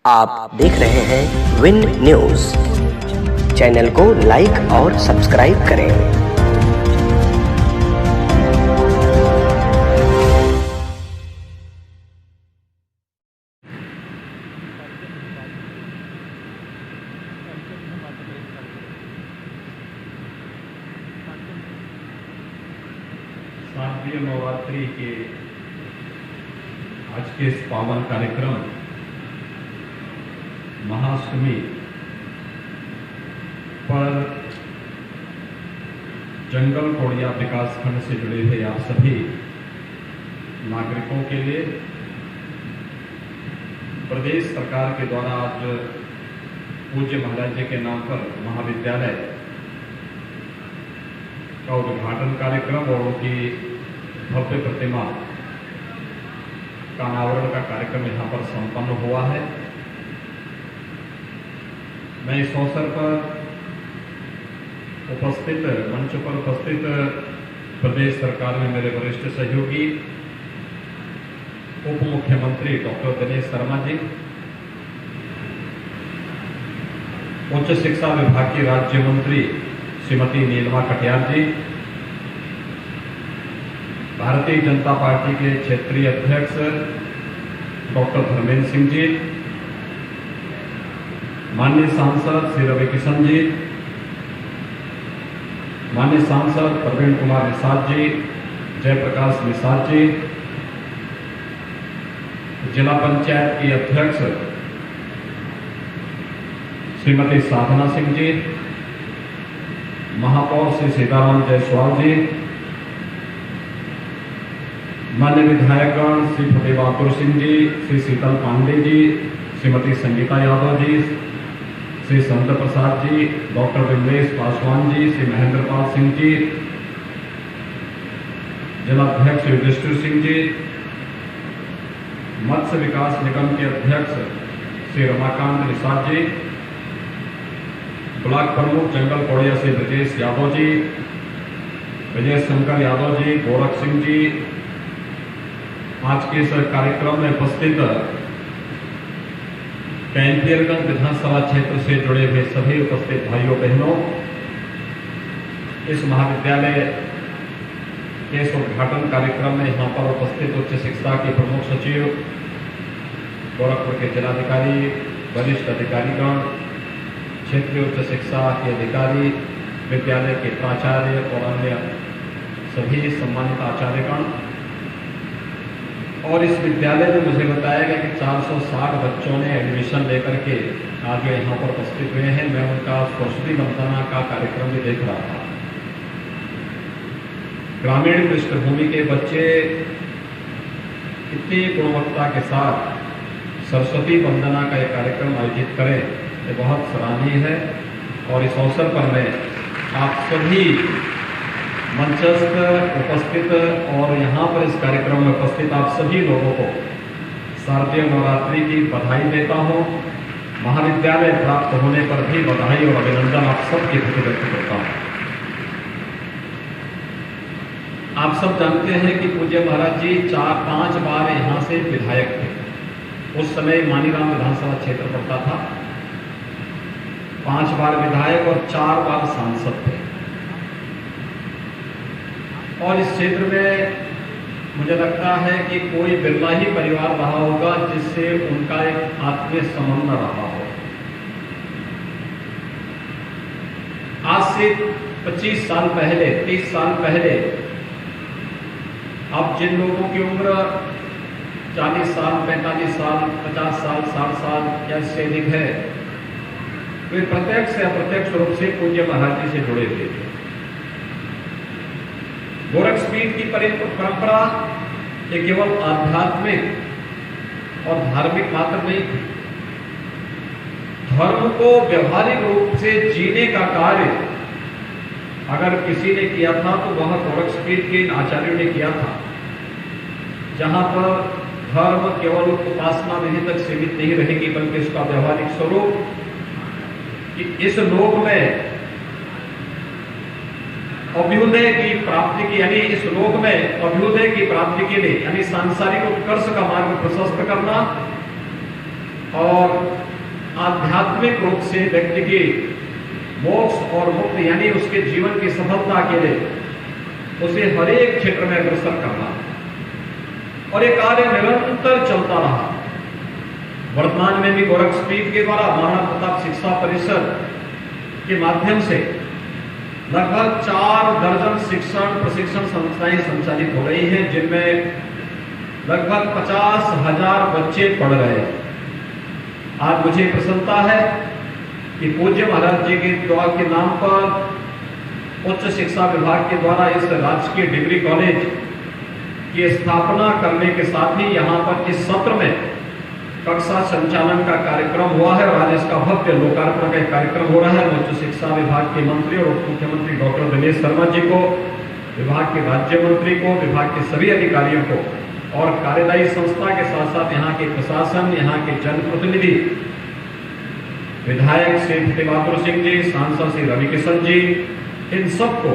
आप देख रहे हैं विन न्यूज। चैनल को लाइक और सब्सक्राइब करें। शारदीय नवरात्रि के आज के इस पावन कार्यक्रम महाअष्टमी पर जंगल कोड़िया विकास खंड से जुड़े हुए आप सभी नागरिकों के लिए प्रदेश सरकार के द्वारा आज पूज्य महाराज जी के नाम पर महाविद्यालय का उद्घाटन कार्यक्रम और उनकी भव्य प्रतिमा का अनावरण का कार्यक्रम यहाँ पर संपन्न हुआ है। मैं इस अवसर पर मंच पर उपस्थित प्रदेश सरकार में मेरे वरिष्ठ सहयोगी उप मुख्यमंत्री डॉक्टर दिनेश शर्मा जी, उच्च शिक्षा विभाग की राज्य मंत्री श्रीमती नीलिमा कटियार जी, भारतीय जनता पार्टी के क्षेत्रीय अध्यक्ष डॉक्टर धर्मेंद्र सिंह जी, माननीय सांसद श्री रवि किशन जी, माननीय सांसद प्रवीण कुमार निषाद जी, जयप्रकाश निषाद जी, जिला पंचायत की अध्यक्ष श्रीमती साधना सिंह जी, महापौर श्री सीताराम जायसवाल जी, माननीय विधायकगण श्री फतेह बहादुर सिंह जी, श्री शीतल पांडे जी, श्रीमती संगीता यादव जी, श्री संत प्रसाद जी, डॉक्टर विमलेश पासवान जी, श्री महेंद्र पाल सिंह जी, जिलाध्यक्ष युधिष्ठिर सिंह जी, मत्स्य विकास निगम के अध्यक्ष श्री रमाकांत निषाद जी, ब्लॉक प्रमुख जंगल कोड़िया से ब्रजेश यादव जी, विजय शंकर यादव जी, गोरख सिंह जी, आज के इस कार्यक्रम में उपस्थित कैंपियरगंज विधानसभा क्षेत्र से जुड़े हुए सभी उपस्थित भाइयों बहनों, इस महाविद्यालय के इस उद्घाटन कार्यक्रम में यहाँ पर उपस्थित उच्च शिक्षा के प्रमुख सचिव, गोरखपुर के जिलाधिकारी, वरिष्ठ अधिकारीगण, क्षेत्रीय उच्च शिक्षा के अधिकारी, विद्यालय के प्राचार्य और अन्य सभी सम्मानित आचार्यगण, और इस विद्यालय में मुझे बताया गया कि 460 बच्चों ने एडमिशन लेकर के आज यहाँ पर उपस्थित हुए हैं। मैं उनका सरस्वती वंदना का कार्यक्रम भी देख रहा था। ग्रामीण पृष्ठभूमि के बच्चे इतनी गुणवत्ता के साथ सरस्वती वंदना का एक कार्यक्रम आयोजित करें, ये बहुत सराहनीय है। और इस अवसर पर मैं आप सभी मंचस्थ उपस्थित और यहाँ पर इस कार्यक्रम में उपस्थित आप सभी लोगों को शारदीय नवरात्रि की बधाई देता हूँ। महाविद्यालय प्राप्त होने पर भी बधाई और अभिनंदन आप सबके प्रति व्यक्त करता हूँ। आप सब जानते हैं कि पूज्य महाराज जी 4-5 बार यहाँ से विधायक थे। उस समय मानीराम विधानसभा क्षेत्र पड़ता था। 5 बार विधायक और 4 बार सांसद थे। और इस क्षेत्र में मुझे लगता है कि कोई बिरला ही परिवार रहा होगा जिससे उनका एक आत्मीय संबंध रहा हो। आज से 25 साल पहले, 30 साल पहले, अब जिन लोगों की उम्र 40 साल, 45 साल, 50 साल, 60 साल या इससे अधिक है, वे प्रत्यक्ष या अप्रत्यक्ष रूप से पूज्य महाराज जी से जुड़े हुए थे। गोरखपीठ की परंपरा ये केवल आध्यात्मिक और धार्मिक मात्र नहीं थी। धर्म को व्यवहारिक रूप से जीने का कार्य अगर किसी ने किया था तो वह गोरखपीठ के आचार्यों ने किया था, जहां पर धर्म केवल उपासना विधि तक सीमित नहीं रहेगी बल्कि इसका व्यवहारिक स्वरूप कि इस लोक में अभ्युदय की प्राप्ति की, यानी इस लोक में अभ्युदय की प्राप्ति के लिए यानी सांसारिक उत्कर्ष का मार्ग प्रशस्त करना, और आध्यात्मिक रूप से व्यक्ति की मोक्ष और मुक्ति यानी उसके जीवन की सफलता के लिए उसे हर एक क्षेत्र में अग्रसर करना, और ये कार्य निरंतर चलता रहा। वर्तमान में भी गोरखपीठ के द्वारा महाराणा प्रताप शिक्षा परिषद के माध्यम से लगभग 4 दर्जन शिक्षण प्रशिक्षण संस्थाएं संचालित हो रही हैं, जिनमें लगभग 50,000 बच्चे पढ़ रहे हैं। आज मुझे प्रसन्नता है कि पूज्य महाराज जी के द्वारा के नाम पर उच्च शिक्षा विभाग के द्वारा इस राजकीय डिग्री कॉलेज की स्थापना करने के साथ ही यहाँ पर इस सत्र में कक्षा संचालन का कार्यक्रम हुआ है और आज इसका भव्य लोकार्पण का कार्यक्रम हो रहा है। उच्च शिक्षा विभाग के मंत्री और उप मुख्यमंत्री डॉक्टर दिनेश शर्मा जी को, विभाग के राज्य मंत्री को, विभाग के सभी अधिकारियों को और कार्यदायी संस्था के साथ साथ यहाँ के प्रशासन, यहाँ के जनप्रतिनिधि, विधायक श्री फतेह बहादुर सिंह जी, सांसद श्री रविकिशन जी, इन सबको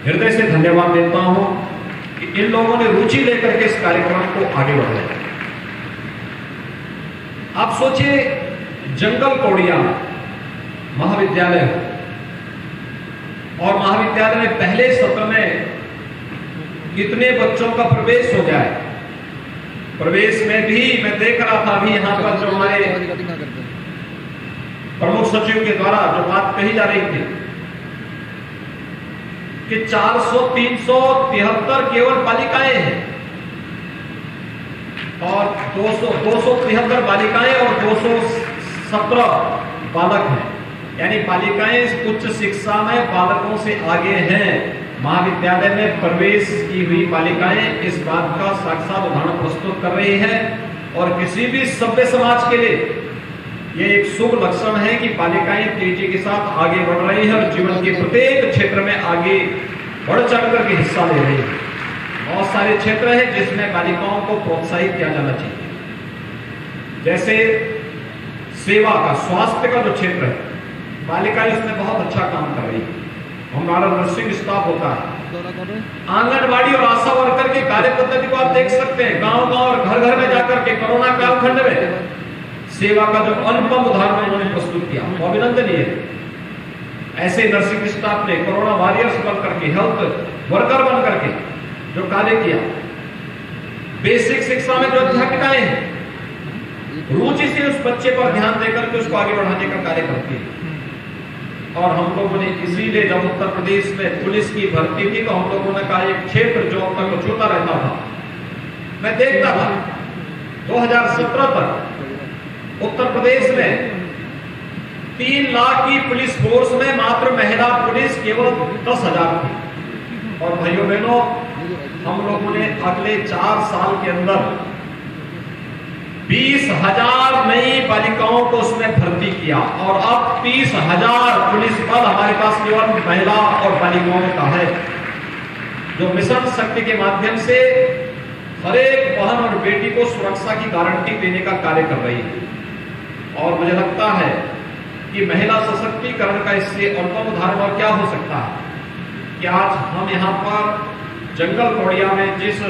हृदय से धन्यवाद देता हूँ कि इन लोगों ने रुचि लेकर के इस कार्यक्रम को आगे बढ़ाया। आप सोचिए, जंगल कौड़िया महाविद्यालय और महाविद्यालय में पहले सत्र में कितने बच्चों का प्रवेश हो जाए। प्रवेश में भी मैं देख रहा था अभी यहाँ पर जो हमारे प्रमुख सचिव के द्वारा जो बात कही जा रही थी कि 373 केवल बालिकाएं हैं और 273 बालिकाएं और 217 बालक हैं, यानी बालिकाएं उच्च शिक्षा में बालकों से आगे हैं। महाविद्यालय में प्रवेश की हुई बालिकाएं इस बात का साक्षात उदाहरण प्रस्तुत कर रही हैं और किसी भी सभ्य समाज के लिए यह एक शुभ लक्षण है कि बालिकाएं तेजी के साथ आगे बढ़ रही हैं और जीवन के प्रत्येक क्षेत्र में आगे बढ़ चढ़ करके हिस्सा ले रही है। बहुत सारे क्षेत्र हैं जिसमें बालिकाओं को प्रोत्साहित किया जाना चाहिए, जैसे सेवा का, स्वास्थ्य का जो क्षेत्र है, बालिकाएं इसमें बहुत अच्छा काम कर रही है। हमारा नर्सिंग स्टाफ होता है, आंगनबाड़ी और आशा वर्कर के कार्य पद्धति को आप देख सकते हैं। गांव-गांव और घर-घर में जाकर के कोरोना कालखंड में सेवा का जो अनुपम उदाहरण उन्होंने प्रस्तुत किया वो अभिनंदनीय है। ऐसे नर्सिंग स्टाफ ने कोरोना वॉरियर्स बन करके, हेल्थ वर्कर बन करके जो कार्य किया, बेसिक शिक्षा में जो अध्यापिकाएं हैं रुचि से उस बच्चे पर ध्यान देकर के उसको आगे बढ़ाने का कार्य करती है। और हम लोगों ने इसीलिए जब उत्तर प्रदेश में पुलिस की भर्ती थी तो हम लोगों ने कहा एक क्षेत्र जो अब तक छूता रहता था, मैं देखता था 2017 तक उत्तर प्रदेश में 3 लाख की पुलिस फोर्स में मात्र महिला पुलिस केवल 10,000 थी। और भाइयों बहनों, हम लोगों ने अगले 4 साल के अंदर 20,000 नई बालिकाओं को उसमें भर्ती किया और अब 30,000 पुलिस पद हमारे पास केवल महिला और बालिकाओं का है, जो मिशन शक्ति के माध्यम से हर एक बहन और बेटी को सुरक्षा की गारंटी देने का कार्य कर रही है। और मुझे लगता है कि महिला सशक्तिकरण का इससे उत्तम उदाहरण और क्या हो सकता है कि आज हम यहाँ पर जंगल कौड़िया में जिस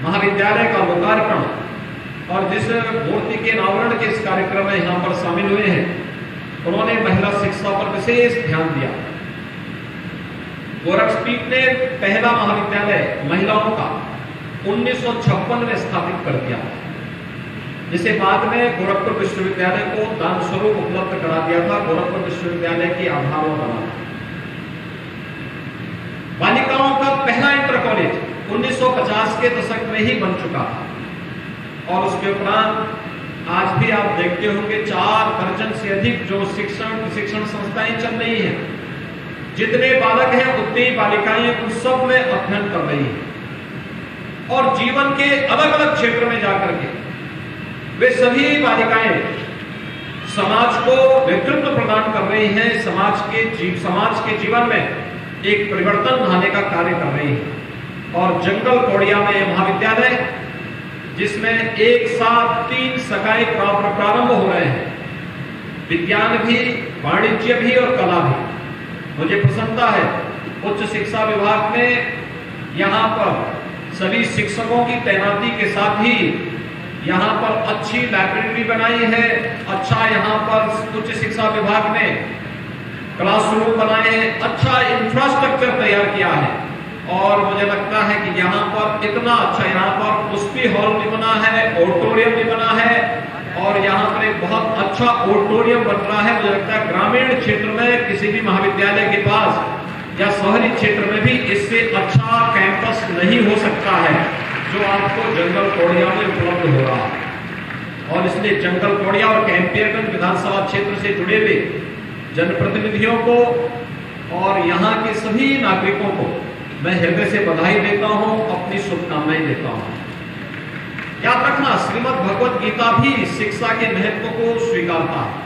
महाविद्यालय का लोकार्पण और जिस मूर्ति के अनावरण के इस कार्यक्रम में यहाँ पर शामिल हुए हैं, उन्होंने महिला शिक्षा पर विशेष ध्यान दिया। गोरखपीठ ने पहला महाविद्यालय महिलाओं का 1956 में स्थापित कर दिया, जिसे बाद में गोरखपुर विश्वविद्यालय को दान स्वरूप उपलब्ध करा दिया था। गोरखपुर विश्वविद्यालय की आधार बना। बालिकाओं का पहला इंटर कॉलेज 1950 के दशक में ही बन चुका था और उसके उपरांत आज भी आप देखते होंगे 4 दर्जन से अधिक जो शिक्षण संस्थाएं चल रही हैं। जितने बालक हैं उतनी ही बालिकाएं उन सब में अध्ययन कर रही हैं और जीवन के अलग अलग क्षेत्र में जाकर के वे सभी बालिकाएं समाज को नेतृत्व प्रदान कर रही हैं, समाज के जीवन में एक परिवर्तन लाने का कार्य कर रही है। और जंगल कौड़िया में महाविद्यालय जिसमें एक साथ 3 शाखाएं प्रारंभ हो रहे हैं, विज्ञान भी, वाणिज्य भी और कला भी। मुझे प्रसन्नता है उच्च शिक्षा विभाग ने यहाँ पर सभी शिक्षकों की तैनाती के साथ ही यहाँ पर अच्छी लाइब्रेरी बनाई है, अच्छा यहाँ पर उच्च शिक्षा विभाग ने क्लासरूम बनाए हैं, अच्छा इंफ्रास्ट्रक्चर तैयार किया है। और मुझे लगता है कि यहाँ पर इतना अच्छा, यहाँ पर कुश्ती हॉल भी बना है, ऑडिटोरियम भी बना है, और यहाँ पर एक बहुत अच्छा ऑडिटोरियम बन रहा है। मुझे लगता है ग्रामीण क्षेत्र में किसी भी महाविद्यालय के पास या शहरी क्षेत्र में भी इससे अच्छा कैंपस नहीं हो सकता है जो आपको जंगल कौड़िया में उपलब्ध हो रहा है। और इसलिए जंगल कौड़िया और कैंपियरगंज विधानसभा क्षेत्र से जुड़े हुए जनप्रतिनिधियों को और यहाँ के सभी नागरिकों को मैं हृदय से बधाई देता हूँ, अपनी शुभकामनाएं देता हूँ। याद रखना, श्रीमद् भगवत गीता भी शिक्षा के महत्व को स्वीकारता है।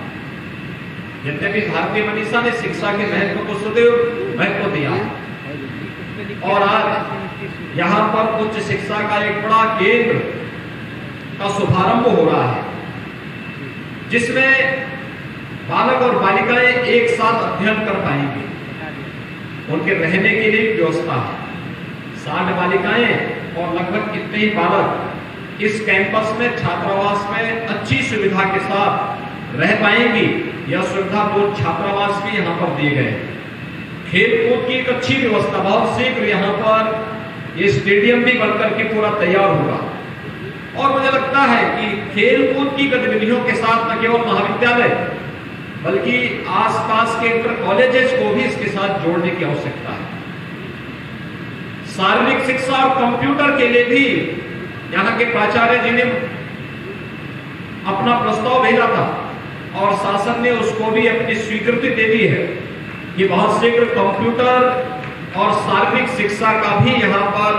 यद्यपि भारतीय मनीषा ने शिक्षा के महत्व को सदैव महत्व दिया है। और आज यहाँ पर उच्च शिक्षा का एक बड़ा केंद्र का शुभारंभ हो रहा है, जिसमें बालक और बालिकाएं एक साथ अध्ययन कर पाएंगे। उनके रहने के लिए व्यवस्था है। 60 बालिकाएं और लगभग इतने ही बालक इस कैंपस में छात्रावास में अच्छी सुविधा के साथ रह पाएंगी। यह सुविधा 2 छात्रावास भी यहाँ पर दिए गए। खेल कूद की एक अच्छी व्यवस्था, बहुत शीघ्र यहाँ पर ये स्टेडियम भी बनकर के पूरा तैयार होगा। और मुझे लगता है कि खेल कूद की गतिविधियों के साथ न केवल महाविद्यालय बल्कि आसपास के इंटर कॉलेजेस को भी इसके साथ जोड़ने की आवश्यकता है। शारीरिक शिक्षा और कंप्यूटर के लिए भी यहाँ के प्राचार्य जी ने अपना प्रस्ताव भेजा था और शासन ने उसको भी अपनी स्वीकृति दे दी है कि बहुत शीघ्र कंप्यूटर और शारीरिक शिक्षा का भी यहाँ पर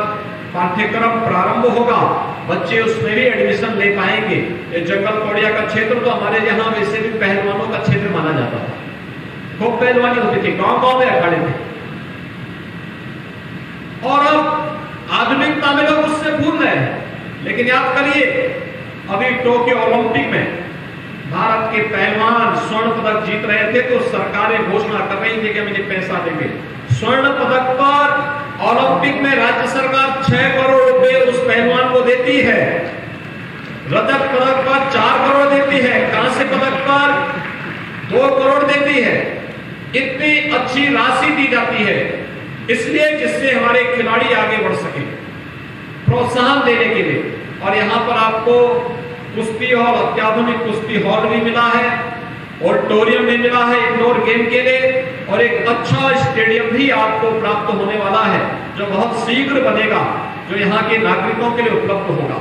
पाठ्यक्रम प्रारंभ होगा। बच्चे उसमें भी एडमिशन ले पाएंगे। ये जंगल कौड़िया का क्षेत्र तो हमारे यहाँ वैसे भी पहलवानों का क्षेत्र माना जाता था। खूब पहलवानी होती थी, गांव गांव में अखाड़े थे। और अब आधुनिकता में लोग उससे भूल रहे हैं। लेकिन याद करिए, अभी टोक्यो ओलंपिक में भारत के पहलवान स्वर्ण पदक जीत रहे थे तो सरकारें घोषणा कर रही थी कि हम इन्हें पैसा देंगे। स्वर्ण पदक पर ओलंपिक में राज्य सरकार 6 करोड़ रुपए उस पहलवान को देती है। रजत पदक पर 4 करोड़ देती है, कांस्य पदक पर 2 करोड़ देती है। इतनी अच्छी राशि दी जाती है इसलिए जिससे हमारे खिलाड़ी आगे बढ़ सके, प्रोत्साहन देने के लिए। और यहाँ पर आपको कुश्ती हॉल, अत्याधुनिक कुश्ती हॉल भी मिला है, ऑडिटोरियम भी मिला है इंडोर गेम के लिए, और एक अच्छा स्टेडियम भी आपको प्राप्त होने वाला है जो बहुत शीघ्र बनेगा, जो यहाँ के नागरिकों के लिए उपलब्ध होगा।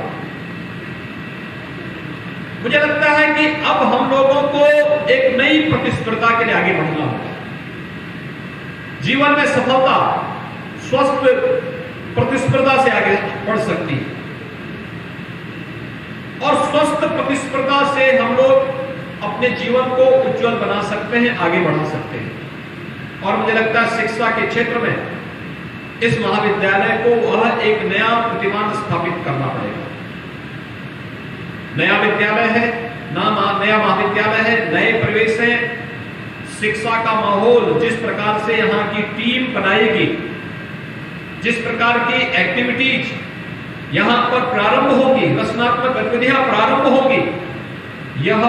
मुझे लगता है कि अब हम लोगों को एक नई प्रतिस्पर्धा के लिए आगे बढ़ना होगा। जीवन में सफलता स्वस्थ प्रतिस्पर्धा से आगे बढ़ सकती है, और स्वस्थ प्रतिस्पर्धा से हम लोग अपने जीवन को उज्जवल बना सकते हैं, आगे बढ़ा सकते हैं। और मुझे लगता है शिक्षा के क्षेत्र में इस महाविद्यालय को वह एक नया प्रतिमान स्थापित करना पड़ेगा। नया विद्यालय है, नया महाविद्यालय है, नए प्रवेश है। शिक्षा का माहौल जिस प्रकार से यहाँ की टीम बनाएगी, जिस प्रकार की एक्टिविटीज यहाँ पर प्रारंभ होगी, रचनात्मक गतिविधियां प्रारंभ होगी, यह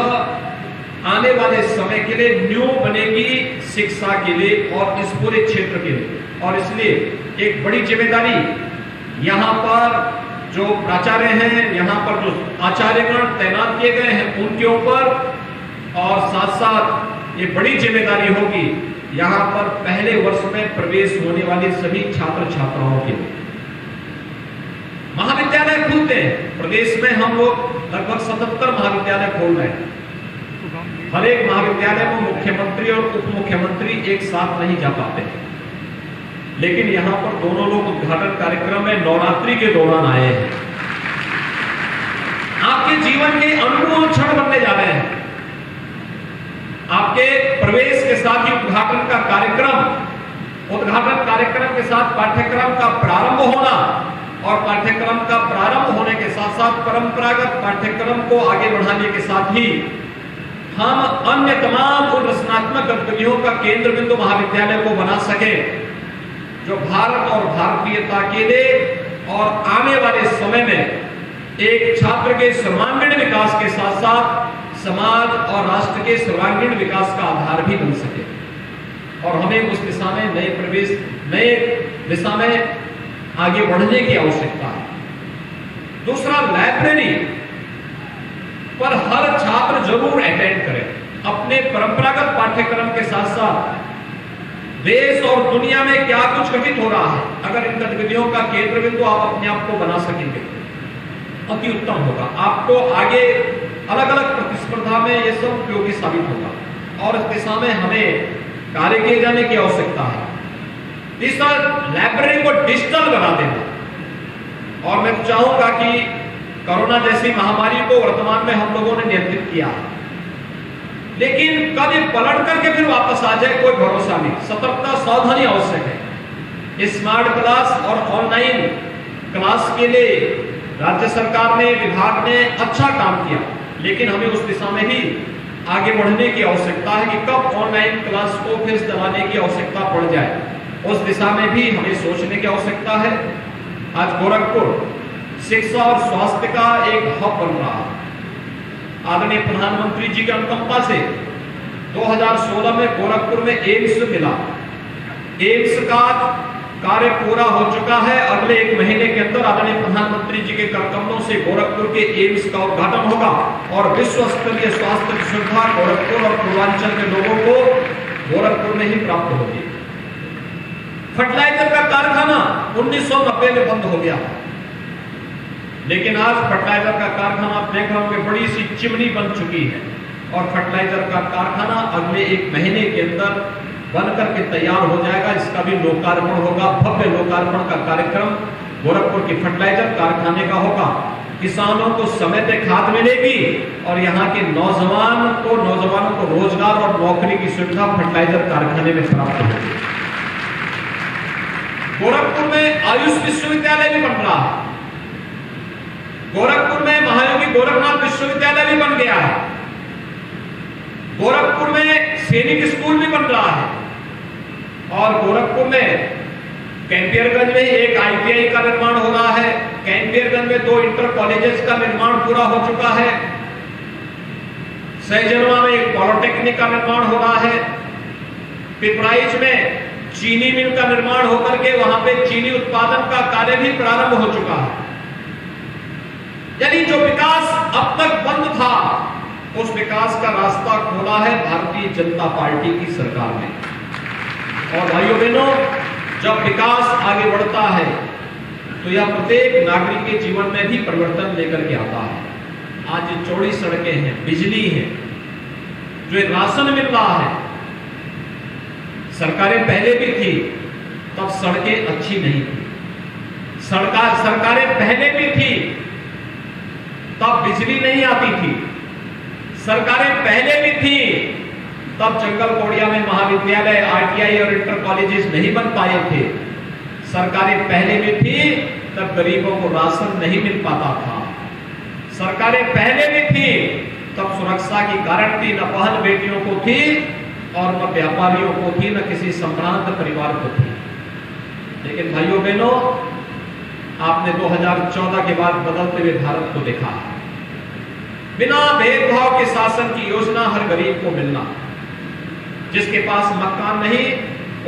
आने वाले समय के लिए न्यू बनेगी शिक्षा के लिए और इस पूरे क्षेत्र के लिए। और इसलिए एक बड़ी जिम्मेदारी यहाँ पर जो प्राचार्य हैं, यहाँ पर जो आचार्यगण तैनात किए गए हैं उनके ऊपर, और साथ साथ ये बड़ी जिम्मेदारी होगी यहाँ पर पहले वर्ष में प्रवेश होने वाले सभी छात्र छात्राओं के लिए। महाविद्यालय खुलते हैं प्रदेश में, हम लोग लगभग 77 महाविद्यालय खोल रहे हैं। हर एक महाविद्यालय में मुख्यमंत्री और उप मुख्यमंत्री एक साथ नहीं जा पाते, लेकिन यहाँ पर दोनों लोग उद्घाटन कार्यक्रम में नवरात्रि के दौरान आए हैं। आपके जीवन के अनमोल क्षण बनने जा रहे हैं। आपके प्रवेश के साथ ही उद्घाटन कार्यक्रम के साथ पाठ्यक्रम का प्रारंभ होना, और पाठ्यक्रम का प्रारंभ होने के साथ साथ परंपरागत पाठ्यक्रम को आगे बढ़ाने के साथ ही हम अन्य तमाम उन रचनात्मक गतिविधियों का केंद्र बिंदु महाविद्यालय को बना सके जो भारत और भारतीयता के लिए और आने वाले समय में एक छात्र के सर्वांगीण विकास के साथ साथ समाज और राष्ट्र के सर्वांगीण विकास का आधार भी बन सके, और हमें उस दिशा में नए दिशा में आगे बढ़ने की आवश्यकता है। दूसरा, लाइब्रेरी पर हर छात्र जरूर अटेंड करे। अपने परंपरागत पाठ्यक्रम के साथ साथ देश और दुनिया में क्या कुछ घटित हो रहा है, अगर इन गतिविधियों का केंद्र बिंदु आप अपने आप को बना सकेंगे अति उत्तम होगा। आपको आगे अलग अलग प्रतिस्पर्धा में यह सब उपयोगी साबित होगा, और इस दिशा में हमें कार्य किए जाने की आवश्यकता है। तीसरा, लाइब्रेरी को डिजिटल बना देना, और मैं चाहूंगा कि कोरोना जैसी महामारी को वर्तमान में हम लोगों ने नियंत्रित किया, लेकिन कब ये पलट करके फिर वापस आ जाए कोई भरोसा नहीं। सतर्कता, सावधानी आवश्यक है। स्मार्ट क्लास और ऑनलाइन क्लास के लिए राज्य सरकार ने, विभाग ने अच्छा काम किया, लेकिन हमें उस दिशा में ही आगे बढ़ने की आवश्यकता है कि कब ऑनलाइन क्लास को फिर चलाने की आवश्यकता पड़ जाए, उस दिशा में भी हमें सोचने की आवश्यकता है। आज गोरखपुर शिक्षा और स्वास्थ्य का एक हब बन रहा है। आदरणीय प्रधानमंत्री जी की अनुकंपा से 2016 में गोरखपुर में एम्स मिला। एम्स का कार्य पूरा हो चुका है। अगले 1 महीने के अंदर आदरणीय प्रधानमंत्री जी के करकमलों से गोरखपुर के एम्स का उद्घाटन होगा, और विश्व स्तरीय स्वास्थ्य की सुविधा गोरखपुर और पूर्वांचल के लोगों को गोरखपुर में ही प्राप्त होगी। फर्टिलाइजर का कारखाना 1990 में बंद हो गया, लेकिन आज फर्टिलाइजर का कारखाना आप देख रहे होंगे बड़ी सी चिमनी बन चुकी है, और फर्टिलाइजर का कारखाना अगले 1 महीने के अंदर बनकर के तैयार हो जाएगा। इसका भी लोकार्पण होगा। भव्य लोकार्पण का कार्यक्रम गोरखपुर की फर्टिलाइजर कारखाने का होगा। किसानों को समय पे खाद मिलेगी, और यहाँ के नौजवानों को रोजगार और नौकरी की सुविधा फर्टिलाइजर कारखाने में प्राप्त होगी। गोरखपुर में आयुष विश्वविद्यालय भी बन रहा है। गोरखपुर में महायोगी गोरखनाथ विश्वविद्यालय भी बन गया है। गोरखपुर में सैनिक स्कूल भी बन रहा है, और गोरखपुर में कैंपियरगंज में एक ITI का निर्माण हो रहा है। कैंपियरगंज में 2 इंटर कॉलेजेस का निर्माण पूरा हो चुका है। सहजनवा में एक पॉलिटेक्निक का निर्माण हो रहा है। पिपराइच में चीनी मिल का निर्माण होकर के वहां पे चीनी उत्पादन का कार्य भी प्रारंभ हो चुका है। यानी जो विकास अब तक बंद था, उस विकास का रास्ता खोला है भारतीय जनता पार्टी की सरकार ने। और भाइयों बहनों, जब विकास आगे बढ़ता है तो यह प्रत्येक नागरिक के जीवन में भी परिवर्तन लेकर के आता है। आज ये चौड़ी सड़कें हैं, बिजली है, जो राशन मिल रहा है। सरकारें पहले भी थी, तब सड़कें अच्छी नहीं थी। सरकारें पहले भी थी, तब बिजली नहीं आती थी। सरकारें पहले भी थी, तब जंगल कोड़िया में महाविद्यालय, ITI और इंटर कॉलेजेस नहीं बन पाए थे। सरकारें पहले भी थी, तब गरीबों को राशन नहीं मिल पाता था। सरकारें पहले भी थी, तब सुरक्षा की गारंटी न पहल बेटियों को थी, और न व्यापारियों को थी, न किसी संभ्रांत परिवार को थी। लेकिन भाइयों बहनों, आपने 2014 के बाद बदलते हुए भारत को देखा है। बिना भेदभाव के शासन की योजना हर गरीब को मिलना, जिसके पास मकान नहीं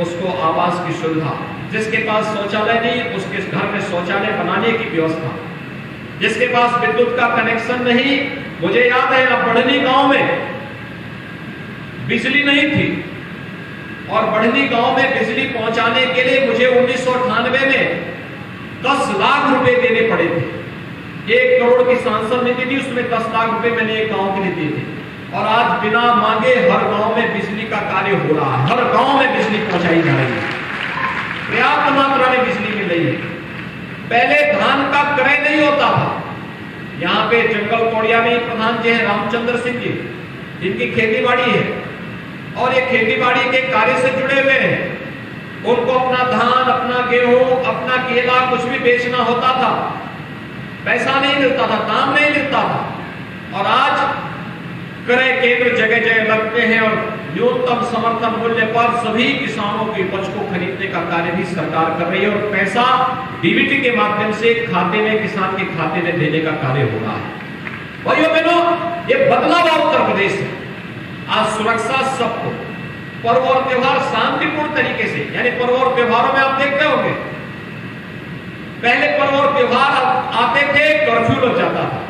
उसको आवास की सुविधा, जिसके पास शौचालय नहीं उसके घर में शौचालय बनाने की व्यवस्था, जिसके पास विद्युत का कनेक्शन नहीं। मुझे याद है अब बढ़नी गांव में बिजली नहीं थी, और बढ़नी गांव में बिजली पहुंचाने के लिए मुझे 1998 में 10 लाख रुपए देने पड़े थे। 1 करोड़ की सांसद निधि थी, उसमें 10 लाख रुपए मैंने एक गांव के लिए दिए थे, और आज बिना मांगे हर गांव में बिजली का कार्य हो रहा है। हर गांव में बिजली पहुंचाई जा रही है, पर्याप्त मात्रा में बिजली मिल रही है। पहले धान का क्रय नहीं होता था। यहाँ पे जंगल कोड़िया में प्रधान जी हैं रामचंद्र सिंह जी, जिनकी खेती बाड़ी है, और ये खेती बाड़ी के कार्य से जुड़े हुए हैं। उनको अपना धान, अपना गेहूं, अपना केला कुछ भी बेचना होता था, पैसा नहीं मिलता था, दाम नहीं मिलता था। और आज क्रय केंद्र जगह जगह लगते हैं, और न्यूनतम समर्थन मूल्य पर सभी किसानों की उपज को खरीदने का कार्य भी सरकार कर रही है और पैसा डीबीटी के माध्यम से खाते में, किसान के खाते में देने का कार्य हो रहा है। भाइयों बहनों, ये बदलाव उत्तर प्रदेश है। आज सुरक्षा सबको, पर्व और त्योहार शांतिपूर्ण तरीके से, यानी पर्व और त्योहारों में आप देखते होंगे पहले पर्व और त्योहार आते थे, कर्फ्यू लग जाता था,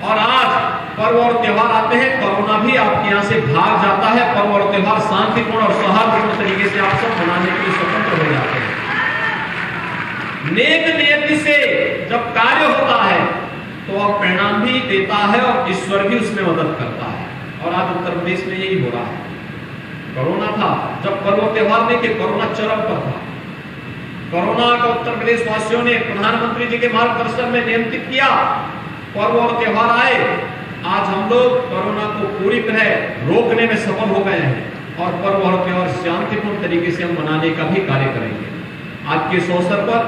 और आज पर्व और त्योहार आते हैं, कोरोना भी आपके यहां से भाग जाता है। पर्व और त्योहार शांतिपूर्ण और सौहार्दपूर्ण तरीके से आप सब मनाने के लिए स्वतंत्र हो जाते हैं। नेक नियति से जब कार्य होता है तो वह परिणाम भी देता है और ईश्वर भी उसमें मदद करता है, और आज उत्तर प्रदेश में यही हो रहा है। कोरोना था, जब पर्व त्योहार नहीं थे, कोरोना चरम पर था। कोरोना का उत्तर प्रदेश वासियों ने प्रधानमंत्री जी के मार्गदर्शन में नियंत्रित किया, पर्व और त्योहार आए, आज हम लोग कोरोना को पूरी तरह रोकने में सफल हो गए हैं और पर्व और त्योहार शांतिपूर्ण तरीके से हम मनाने का भी कार्य करेंगे। आज के इस अवसर पर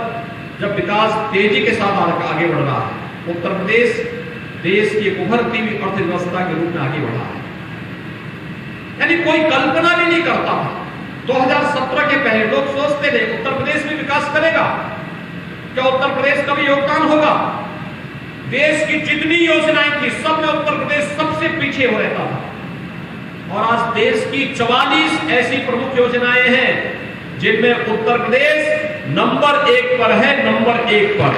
जब विकास तेजी के साथ आगे बढ़ रहा है, उत्तर प्रदेश देश की एक उभरती हुई अर्थव्यवस्था के रूप में आगे बढ़ा है, यानी कोई कल्पना भी नहीं करता था। 2017 के पहले लोग सोचते थे उत्तर प्रदेश में विकास करेगा क्या, उत्तर प्रदेश का भी योगदान होगा। देश की जितनी योजनाएं थी सब में उत्तर प्रदेश सबसे पीछे हो रहता था, और आज देश की 44 ऐसी प्रमुख योजनाएं हैं जिनमें उत्तर प्रदेश नंबर 1 पर है, नंबर 1 पर।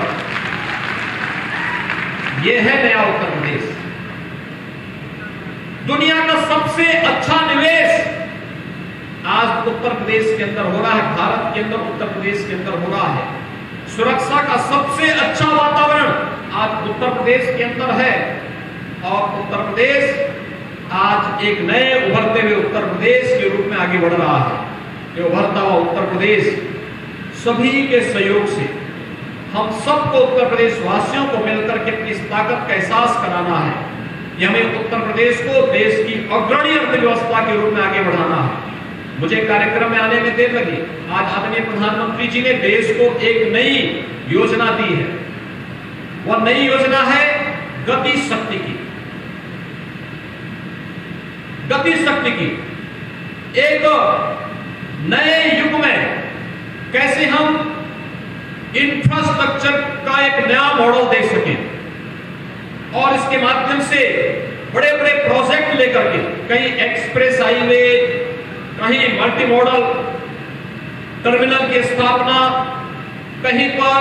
यह है नया उत्तर प्रदेश। दुनिया का सबसे अच्छा निवेश आज उत्तर प्रदेश के अंदर हो रहा है, भारत के अंदर उत्तर प्रदेश के अंदर हो रहा है। सुरक्षा का सबसे अच्छा वातावरण आज उत्तर प्रदेश के अंदर है, और उत्तर प्रदेश आज एक नए उभरते हुए उत्तर प्रदेश के रूप में आगे बढ़ रहा है। ये उभरता हुआ उत्तर प्रदेश सभी के सहयोग से हम सबको, उत्तर प्रदेश वासियों को मिलकर के अपनी इस ताकत का एहसास कराना है। ये हमें उत्तर प्रदेश को देश की अग्रणी अर्थव्यवस्था के रूप में आगे बढ़ाना है। मुझे कार्यक्रम में आने में देर लगी। आज आदरणीय प्रधानमंत्री जी ने देश को एक नई योजना दी है। वह नई योजना है गति शक्ति की। गति शक्ति की एक नए युग में कैसे हम इंफ्रास्ट्रक्चर का एक नया मॉडल दे सकें, और इसके माध्यम से बड़े बड़े प्रोजेक्ट लेकर के, कहीं एक्सप्रेस हाईवे, कहीं मल्टी मॉडल टर्मिनल की स्थापना, कहीं पर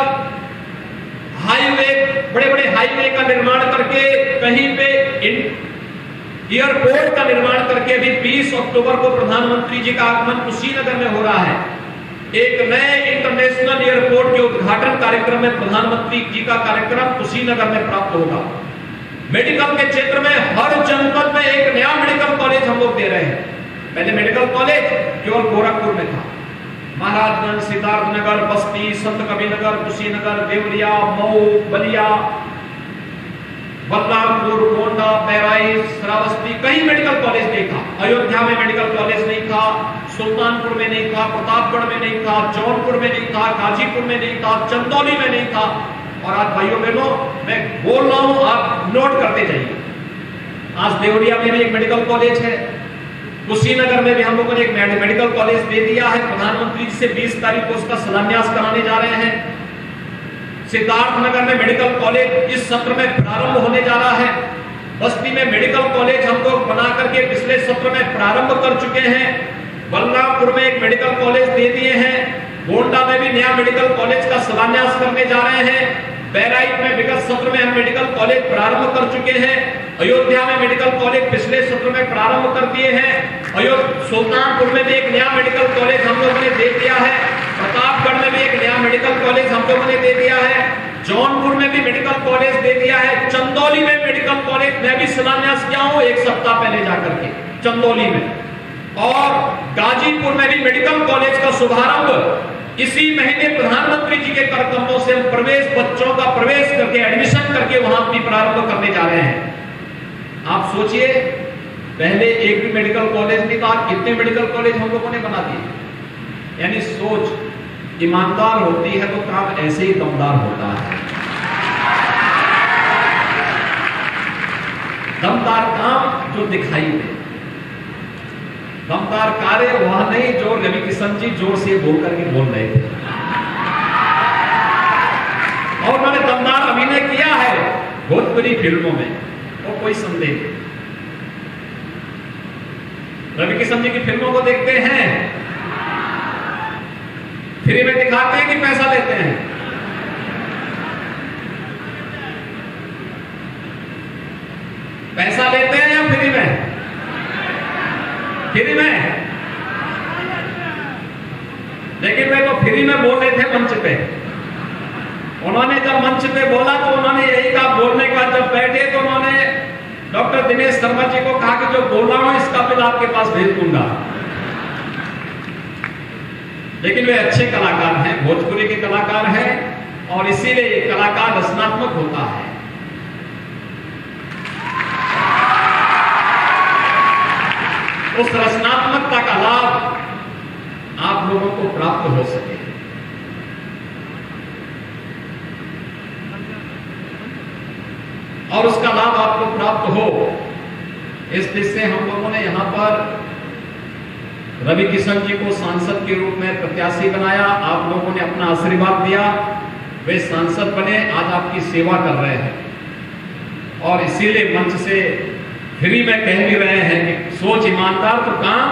हाईवे, बड़े बड़े हाईवे का निर्माण करके, कहीं पे एयरपोर्ट का निर्माण करके। अभी 20 अक्टूबर को प्रधानमंत्री जी का आगमन कुशीनगर में हो रहा है। एक नए इंटरनेशनल एयरपोर्ट के उद्घाटन कार्यक्रम में प्रधानमंत्री जी का कार्यक्रम कुशीनगर में प्राप्त होगा। मेडिकल के क्षेत्र में हर जनपद में एक नया मेडिकल कॉलेज हम लोग दे रहे हैं। पहले मेडिकल कॉलेज केवल गोरखपुर में था, महाराजगंज, सिद्धार्थनगर, बस्ती, संत कबीरनगर, कुशीनगर, देवरिया, मऊ, बलिया, बलरामपुर, गोंडा, बहराइच, श्रावस्ती, कहीं मेडिकल कॉलेज नहीं था। अयोध्या में मेडिकल कॉलेज नहीं था, सुल्तानपुर में नहीं था, प्रतापगढ़ में नहीं था, जौनपुर में नहीं था, गाजीपुर में नहीं था, चंदौली में नहीं था। और आज भाइयों बहनों मैं बोल रहा हूं, आप नोट करते जाइए। आज देवरिया में भी एक मेडिकल कॉलेज है, कुशीनगर में भी हम लोगों ने एक मेडिकल कॉलेज दे दिया है। प्रधानमंत्री जी से 20 तारीख को उसका शिलान्यास कराने जा रहे हैं। सिद्धार्थनगर में मेडिकल कॉलेज इस सत्र में प्रारंभ होने जा रहा है। बस्ती में मेडिकल कॉलेज हम लोग बना करके पिछले सत्र में प्रारंभ कर चुके हैं। बलरामपुर में एक मेडिकल कॉलेज दे दिए हैं। गोंडा में भी नया मेडिकल कॉलेज का शिलान्यास करने जा रहे हैं। बहराइच में विगत सत्र में हम मेडिकल कॉलेज प्रारंभ कर चुके हैं। अयोध्या में मेडिकल कॉलेज पिछले सत्र में प्रारंभ कर दिए हैं। सुल्तानपुर में भी एक नया मेडिकल कॉलेज हम लोगों ने दे दिया है। प्रतापगढ़ में भी एक नया मेडिकल कॉलेज हम लोगों ने दे दिया है। जौनपुर में भी मेडिकल कॉलेज दे दिया है। चंदौली में मेडिकल कॉलेज मैं भी शिलान्यास किया हूं एक सप्ताह पहले जाकर के चंदौली में। और गाजीपुर में भी मेडिकल कॉलेज का शुभारंभ इसी महीने प्रधानमंत्री जी के कर कदमों से हम प्रवेश, बच्चों का प्रवेश करके, एडमिशन करके वहां भी प्रारंभ करने जा रहे हैं। आप सोचिए, पहले एक भी मेडिकल कॉलेज नहीं था, कितने मेडिकल कॉलेज हम लोगों ने बना दिए। यानी सोच ईमानदार होती है तो काम ऐसे ही दमदार होता है। दमदार काम जो दिखाई दे। दमदार कार्य वह नहीं जो रवि किशन जी जोर से बोल करके बोल रहे थे, और उन्होंने दमदार अभिनय किया है भोजपुरी फिल्मों में, वो कोई संदेह नहीं। रवि किशन जी की फिल्मों को देखते हैं, फ्री में दिखाते हैं कि पैसा लेते हैं? पैसा लेते हैं या फ्री में? फ्री में। लेकिन वे तो फ्री में बोल रहे थे मंच पे। उन्होंने जब मंच पे बोला तो उन्होंने यही कहा, बोलने का जब बैठे तो उन्होंने डॉक्टर दिनेश शर्मा जी को कहा कि जो बोला हूं इसका बिल आपके पास भेज दूंगा। लेकिन वे अच्छे कलाकार हैं, भोजपुरी के कलाकार हैं, और इसीलिए कलाकार रचनात्मक होता है। उस रचनात्मकता का लाभ आप लोगों को प्राप्त हो सके, और उसका लाभ आपको प्राप्त हो, इस दृष्टि से हम लोगों ने यहां पर रवि किशन जी को सांसद के रूप में प्रत्याशी बनाया। आप लोगों ने अपना आशीर्वाद दिया, वे सांसद बने, आज आपकी सेवा कर रहे हैं, और इसीलिए मंच से फ्री में कह भी रहे हैं कि सोच ईमानदार तो काम,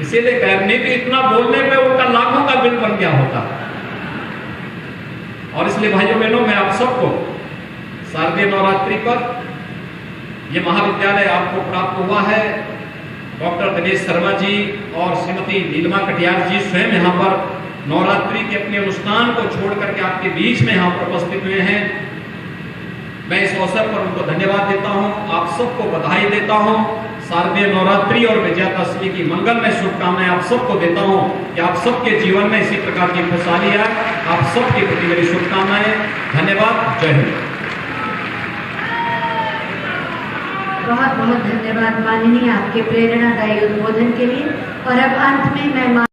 इसीलिए करने की इतना बोलने पे उनका लाखों का बिल बन गया होता। और इसलिए भाइयों बहनों, मैं आप सबको शारदीय नवरात्रि पर यह महाविद्यालय आपको प्राप्त हुआ है। डॉक्टर दिनेश शर्मा जी और श्रीमती नीलिमा कटियार जी स्वयं यहाँ पर नवरात्रि के अपने अनुष्ठान को छोड़ करके आपके बीच में यहाँ पर उपस्थित हुए हैं। मैं इस अवसर पर उनको धन्यवाद देता हूँ, आप सबको बधाई देता हूँ। शारदीय नवरात्रि और विजयादशमी की मंगलमय शुभकामनाएं आप सबको देता हूँ कि आप सबके जीवन में इसी प्रकार की खुशहाली है। आप सबके प्रति मेरी शुभकामनाएं। धन्यवाद। जय हिंद। बहुत बहुत धन्यवाद माननीय, आपके प्रेरणादायी उद्बोधन के लिए। और अब अंत में मैं